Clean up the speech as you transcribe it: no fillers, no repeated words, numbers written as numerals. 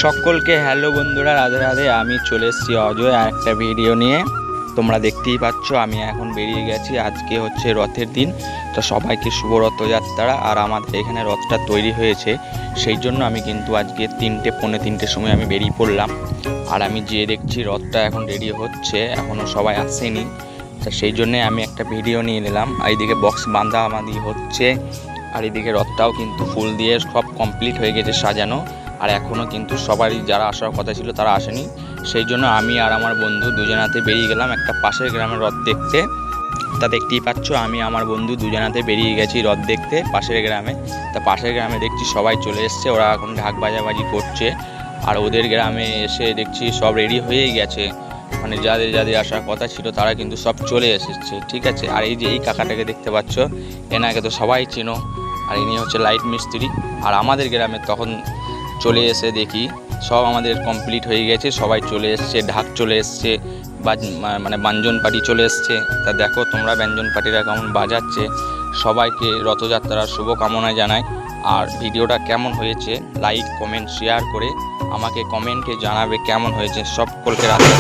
সকলকে হ্যালো বন্ধুরা, রাধে রাধে। আমি চলে এসেছি অজয় আর একটা ভিডিও নিয়ে। তোমরা দেখতেই পাচ্ছ আমি এখন বেরিয়ে গেছি। আজকে হচ্ছে রথের দিন, তো সবাইকে শুভ রথযাত্রা। আর আমাদের এখানে রথটা তৈরি হয়েছে, সেই জন্য আমি কিন্তু আজকে পৌনে তিনটের সময় আমি বেরিয়ে পড়লাম। আর আমি যেয়ে দেখছি রথটা এখন রেডি হচ্ছে, এখনও সবাই আসেনি। তা সেই জন্যে আমি একটা ভিডিও নিয়ে নিলাম। আর এইদিকে বক্স বাঁধা আমাদি হচ্ছে, আর এদিকে রথটাও কিন্তু ফুল দিয়ে সব কমপ্লিট হয়ে গেছে সাজানো। আর এখনও কিন্তু সবারই যারা আসার কথা ছিল তারা আসেনি। সেই জন্য আমি আর আমার বন্ধু দুজনাতে বেরিয়ে গেলাম একটা পাশের গ্রামের রথ দেখতে। তা দেখতেই পাচ্ছ আমি আমার বন্ধু দুজনাতে বেরিয়ে গেছি রথ দেখতে পাশের গ্রামে। তা পাশের গ্রামে দেখছি সবাই চলে এসছে, ওরা এখন ঢাক বাজাবাজি করছে। আর ওদের গ্রামে এসে দেখছি সব রেডি হয়েই গেছে, মানে যাদের যাদের আসার কথা ছিল তারা কিন্তু সব চলে এসেছে, ঠিক আছে। আর এই যে এই কাকাটাকে দেখতে পাচ্ছ, এনাকে তো সবাই চেনো। আর ইনি হচ্ছে লাইট মিস্ত্রি। আর আমাদের গ্রামে তখন চলে এসে দেখি সব আমাদের কমপ্লিট হয়ে গেছে, সবাই চলে এসছে, ঢাক চলে এসছে, মানে ব্যঞ্জন পার্টি চলে এসছে। তা দেখো তোমরা ব্যঞ্জন পার্টিরা কেমন বাজাচ্ছে। সবাইকে রথযাত্রার শুভকামনা জানাই। আর ভিডিওটা কেমন হয়েছে লাইক কমেন্ট শেয়ার করে আমাকে কমেন্টে জানাবে কেমন হয়েছে। সকলকে রাধে।